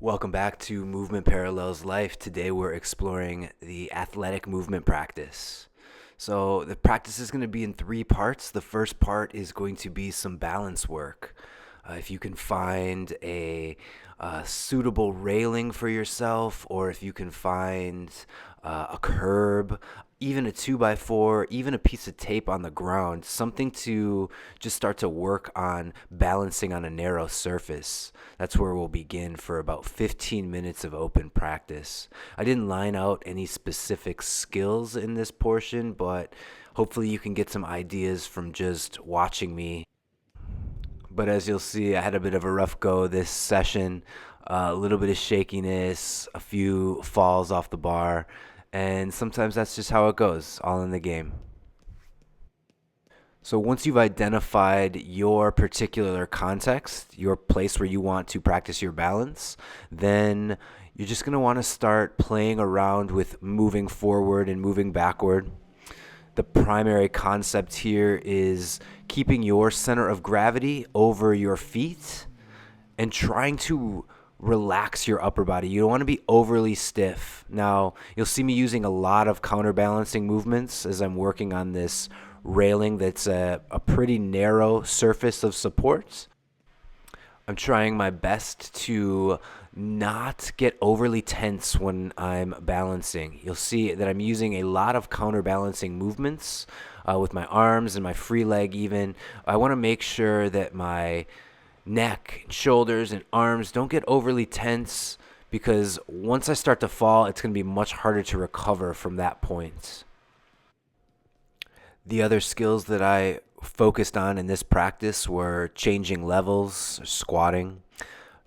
Welcome back to Movement Parallels Life. Today we're exploring the athletic movement practice. So the practice is going to be in three parts. The first part is going to be some balance work. If you can find a suitable railing for yourself, or if you can find a curb, even a 2x4, even a piece of tape on the ground, something to just start to work on balancing on a narrow surface. That's where we'll begin for about 15 minutes of open practice. I didn't line out any specific skills in this portion, but hopefully you can get some ideas from just watching me. But as you'll see, I had a bit of a rough go this session, a little bit of shakiness, a few falls off the bar, and sometimes that's just how it goes, all in the game. So once you've identified your particular context, your place where you want to practice your balance, then you're just going to want to start playing around with moving forward and moving backward. The primary concept here is keeping your center of gravity over your feet and trying to relax your upper body. You don't want to be overly stiff. Now, you'll see me using a lot of counterbalancing movements as I'm working on this railing that's a pretty narrow surface of support. I'm trying my best to not get overly tense when I'm balancing. You'll see that I'm using a lot of counterbalancing movements with my arms and my free leg even. I want to make sure that my neck, shoulders, and arms don't get overly tense, because once I start to fall, it's going to be much harder to recover from that point. The other skills that I focused on in this practice were changing levels, squatting,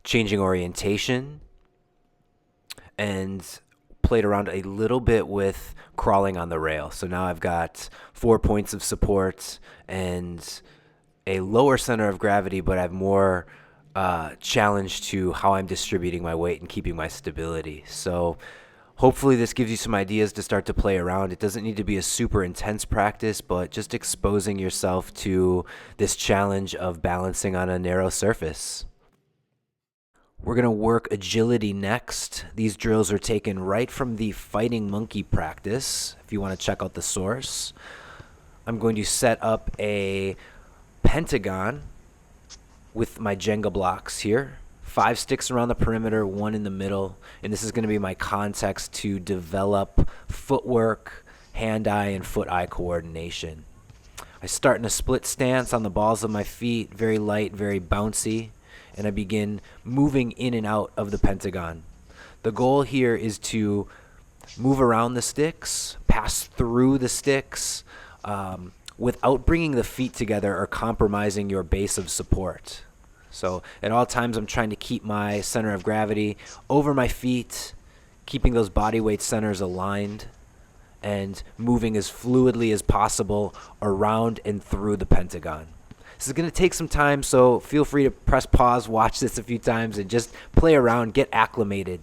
changing orientation, and played around a little bit with crawling on the rail. So now I've got 4 points of support and a lower center of gravity, but I have more challenge to how I'm distributing my weight and keeping my stability. So hopefully this gives you some ideas to start to play around. It doesn't need to be a super intense practice, but just exposing yourself to this challenge of balancing on a narrow surface. We're going to work agility next. These drills are taken right from the Fighting Monkey practice, if you want to check out the source. I'm going to set up a pentagon with my Jenga blocks here. 5 sticks around the perimeter, 1 in the middle, and this is going to be my context to develop footwork, hand-eye, and foot-eye coordination. I start in a split stance on the balls of my feet, very light, very bouncy, and I begin moving in and out of the pentagon. The goal here is to move around the sticks, pass through the sticks, without bringing the feet together or compromising your base of support. So at all times, I'm trying to keep my center of gravity over my feet, keeping those body weight centers aligned, and moving as fluidly as possible around and through the pentagon. This is going to take some time, so feel free to press pause, watch this a few times, and just play around, get acclimated.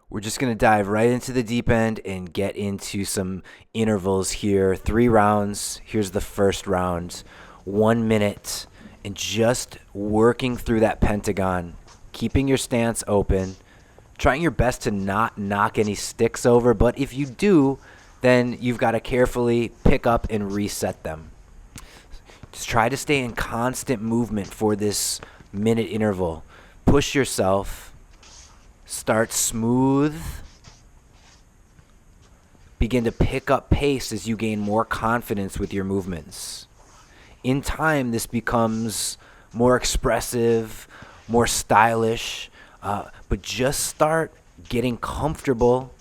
We're just going to dive right into the deep end and get into some intervals here. 3 rounds. Here's the first round. 1 minute. And just working through that pentagon. Keeping your stance open. Trying your best to not knock any sticks over. But if you do, then you've got to carefully pick up and reset them. Just try to stay in constant movement for this minute interval. Push yourself. Start smooth. Begin to pick up pace as you gain more confidence with your movements. In time, this becomes more expressive, more stylish, but just start getting comfortable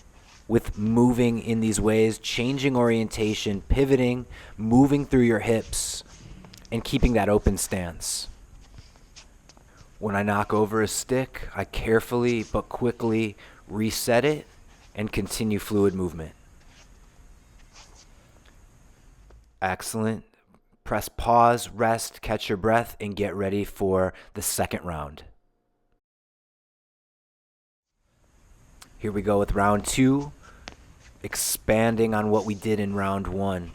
with moving in these ways, changing orientation, pivoting, moving through your hips, and keeping that open stance. When I knock over a stick, I carefully but quickly reset it and continue fluid movement. Excellent. Press pause, rest, catch your breath, and get ready for the second round. Here we go with round 2, expanding on what we did in round 1.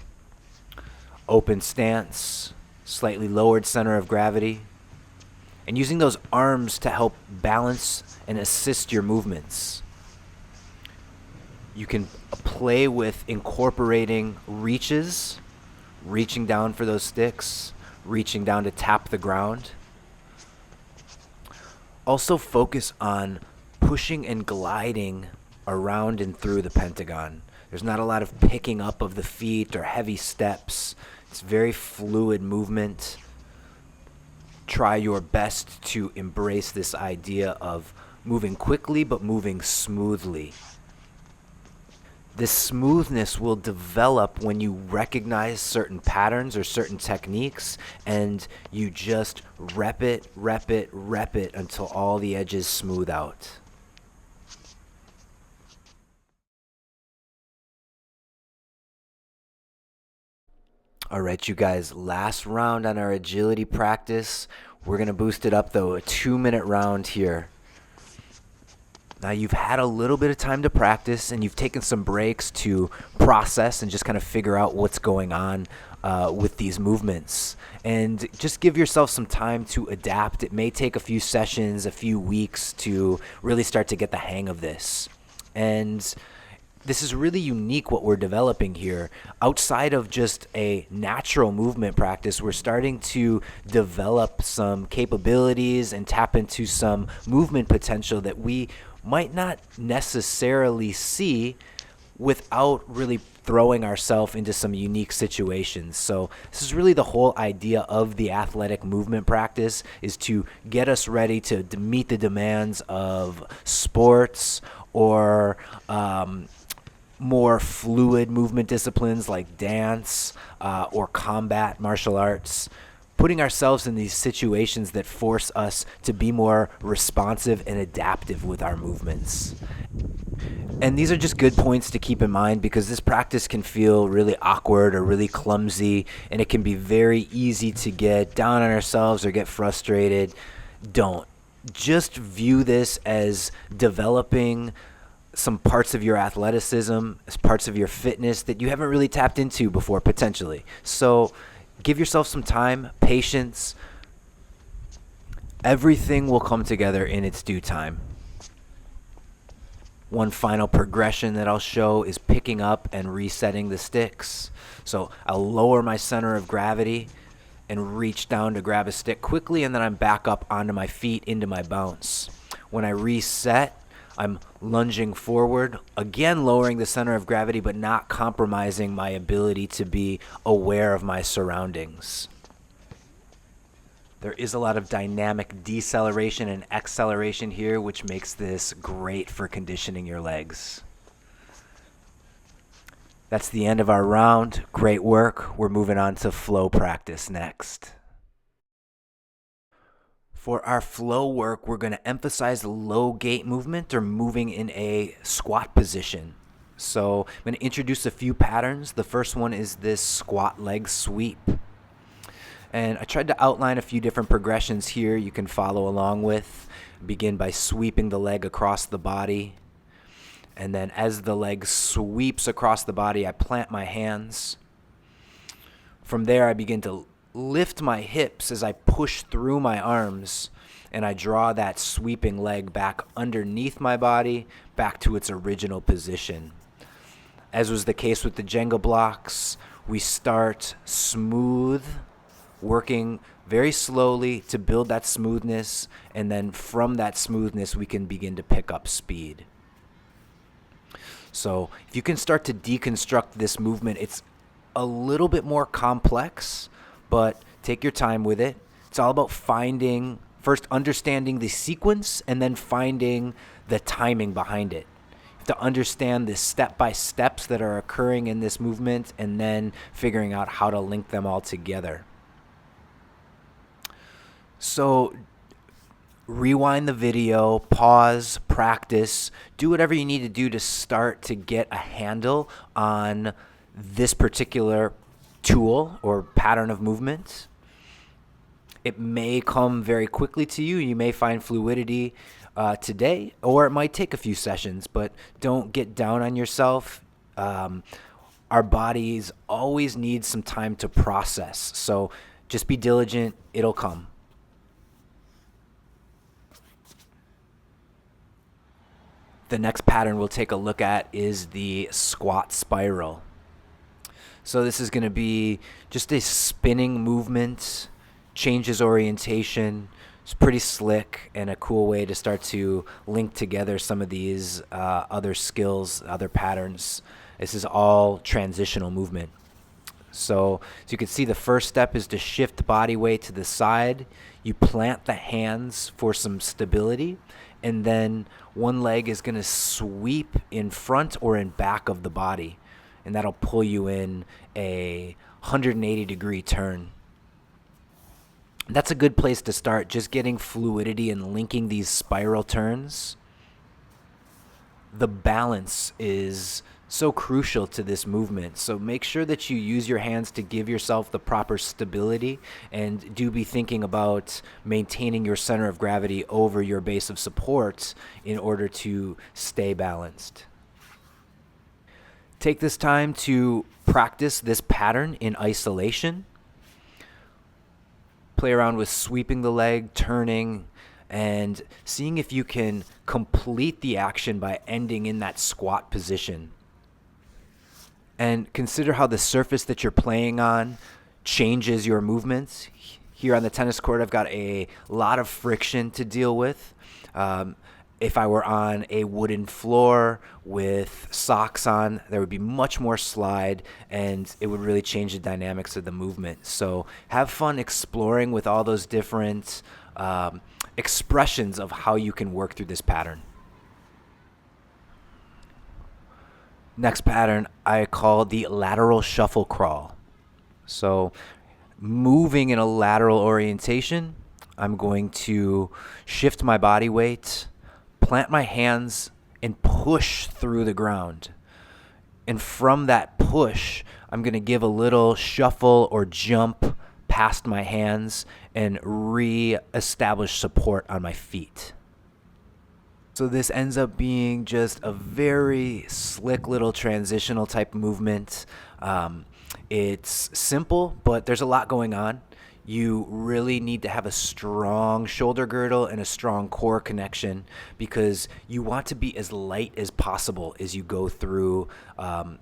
Open stance, slightly lowered center of gravity, and using those arms to help balance and assist your movements. You can play with incorporating reaches, reaching down for those sticks, reaching down to tap the ground. Also focus on pushing and gliding around and through the pentagon. There's not a lot of picking up of the feet or heavy steps. It's very fluid movement. Try your best to embrace this idea of moving quickly but moving smoothly. This smoothness will develop when you recognize certain patterns or certain techniques, and you just rep it until all the edges smooth out. All right, you guys, last round on our agility practice. We're going to boost it up, though, a 2-minute round here. Now, you've had a little bit of time to practice, and you've taken some breaks to process and just kind of figure out what's going on with these movements. And just give yourself some time to adapt. It may take a few sessions, a few weeks to really start to get the hang of this. And this is really unique what we're developing here. Outside of just a natural movement practice, we're starting to develop some capabilities and tap into some movement potential that we might not necessarily see without really throwing ourselves into some unique situations. So this is really the whole idea of the athletic movement practice, is to get us ready to meet the demands of sports or more fluid movement disciplines like dance or combat martial arts, putting ourselves in these situations that force us to be more responsive and adaptive with our movements. And these are just good points to keep in mind, because this practice can feel really awkward or really clumsy, and it can be very easy to get down on ourselves or get frustrated. Don't. Just view this as developing some parts of your athleticism, as parts of your fitness that you haven't really tapped into before, potentially. So give yourself some time, patience. Everything will come together in its due time. One final progression that I'll show is picking up and resetting the sticks. So I'll lower my center of gravity and reach down to grab a stick quickly, and then I'm back up onto my feet into my bounce. When I reset, I'm lunging forward, again lowering the center of gravity, but not compromising my ability to be aware of my surroundings. There is a lot of dynamic deceleration and acceleration here, which makes this great for conditioning your legs. That's the end of our round. Great work. We're moving on to flow practice next. For our flow work, we're going to emphasize low gait movement, or moving in a squat position. So I'm going to introduce a few patterns. The first one is this squat leg sweep. And I tried to outline a few different progressions here you can follow along with. Begin by sweeping the leg across the body. And then as the leg sweeps across the body, I plant my hands. From there, I begin to lift my hips as I push through my arms, and I draw that sweeping leg back underneath my body, back to its original position. As was the case with the Jenga blocks, we start smooth, working very slowly to build that smoothness, and then from that smoothness we can begin to pick up speed. So if you can start to deconstruct this movement, it's a little bit more complex, but take your time with it. It's all about first understanding the sequence, and then finding the timing behind it. You have to understand the step-by-steps that are occurring in this movement, and then figuring out how to link them all together. So rewind the video, pause, practice, do whatever you need to do to start to get a handle on this particular tool or pattern of movement. It may come very quickly to you. You may find fluidity today, or it might take a few sessions, but don't get down on yourself. Our bodies always need some time to process. So Just be diligent, it'll come. The next pattern we'll take a look at is the squat spiral. So this is going to be just a spinning movement, changes orientation. It's pretty slick and a cool way to start to link together some of these other skills, other patterns. This is all transitional movement. So you can see the first step is to shift body weight to the side. You plant the hands for some stability, and then one leg is going to sweep in front or in back of the body, and that'll pull you in a 180-degree turn. That's a good place to start, just getting fluidity and linking these spiral turns. The balance is so crucial to this movement. So make sure that you use your hands to give yourself the proper stability, and do be thinking about maintaining your center of gravity over your base of support in order to stay balanced. Take this time to practice this pattern in isolation. Play around with sweeping the leg, turning, and seeing if you can complete the action by ending in that squat position. And consider how the surface that you're playing on changes your movements. Here on the tennis court, I've got a lot of friction to deal with. If I were on a wooden floor with socks on, there would be much more slide, and it would really change the dynamics of the movement. So have fun exploring with all those different expressions of how you can work through this pattern. Next pattern I call the lateral shuffle crawl. So moving in a lateral orientation, I'm going to shift my body weight, plant my hands, and push through the ground. And from that push, I'm going to give a little shuffle or jump past my hands and re-establish support on my feet. So this ends up being just a very slick little transitional type movement. It's simple, but there's a lot going on. You really need to have a strong shoulder girdle and a strong core connection, because you want to be as light as possible as you go through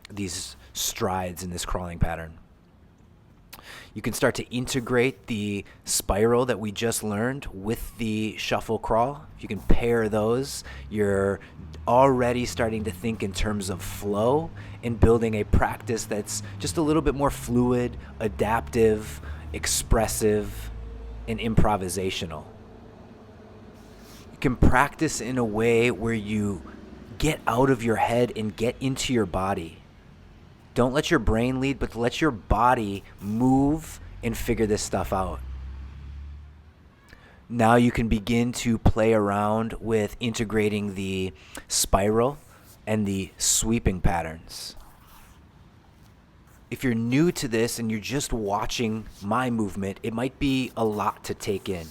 these strides in this crawling pattern. You can start to integrate the spiral that we just learned with the shuffle crawl. If you can pair those, you're already starting to think in terms of flow and building a practice that's just a little bit more fluid, adaptive, expressive, and improvisational. You can practice in a way where you get out of your head and get into your body. Don't let your brain lead, but let your body move and figure this stuff out. Now you can begin to play around with integrating the spiral and the sweeping patterns. If you're new to this and you're just watching my movement, it might be a lot to take in.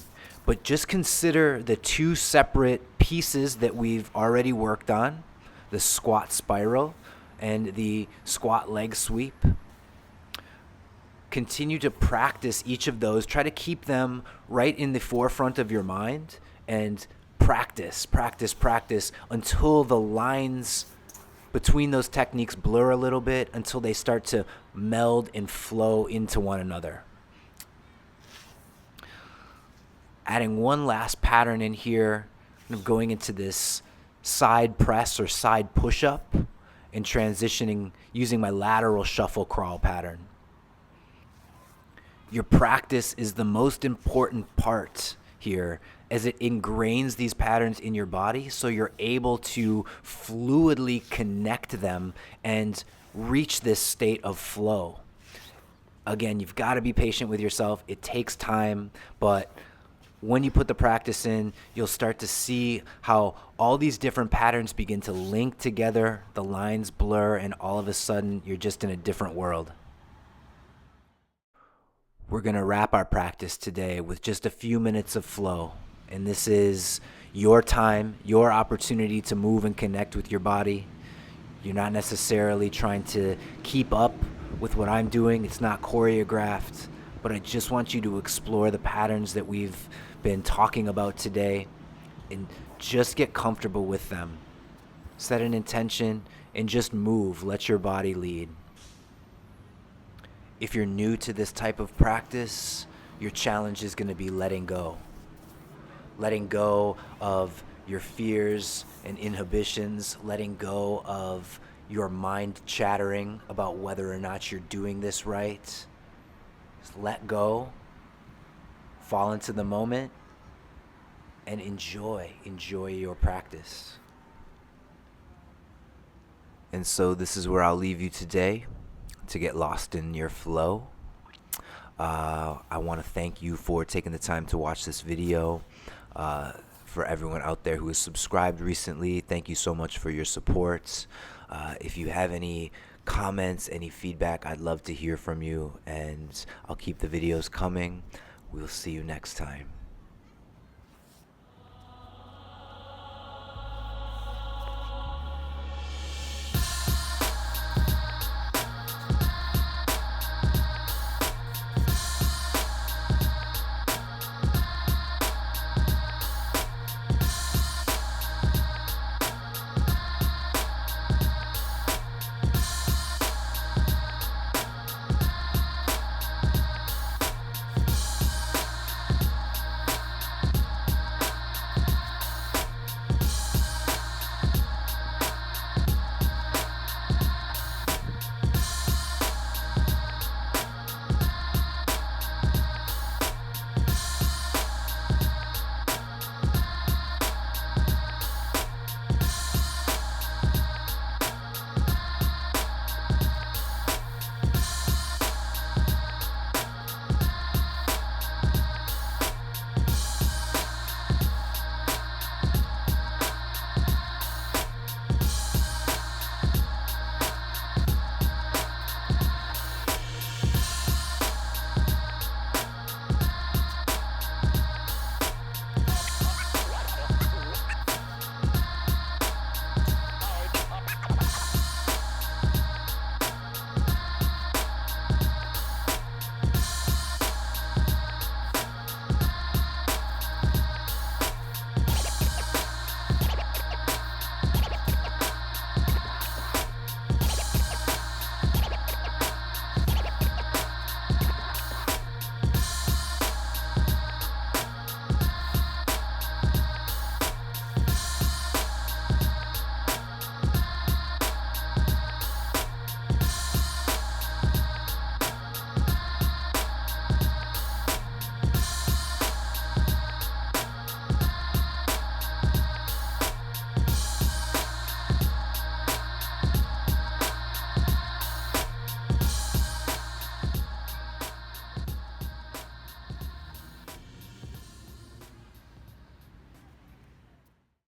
But just consider the two separate pieces that we've already worked on, the squat spiral and the squat leg sweep. Continue to practice each of those. Try to keep them right in the forefront of your mind, and practice until the lines between those techniques blur a little bit, until they start to meld and flow into one another. Adding one last pattern in here, I'm going into this side press or side push-up, and transitioning using my lateral shuffle crawl pattern. Your practice is the most important part here, as it ingrains these patterns in your body, so you're able to fluidly connect them and reach this state of flow. Again, you've got to be patient with yourself. It takes time, but when you put the practice in, you'll start to see how all these different patterns begin to link together, the lines blur, and all of a sudden you're just in a different world. We're going to wrap our practice today with just a few minutes of flow. And this is your time, your opportunity to move and connect with your body. You're not necessarily trying to keep up with what I'm doing. It's not choreographed, but I just want you to explore the patterns that we've been talking about today and just get comfortable with them. Set an intention and just move. Let your body lead. If you're new to this type of practice, your challenge is going to be letting go. Letting go of your fears and inhibitions, letting go of your mind chattering about whether or not you're doing this right. Just let go, fall into the moment, and enjoy your practice. And so this is where I'll leave you today to get lost in your flow. I want to thank you for taking the time to watch this video. For everyone out there who has subscribed recently, thank you so much for your support. If you have any comments, any feedback, I'd love to hear from you, and I'll keep the videos coming. We'll see you next time.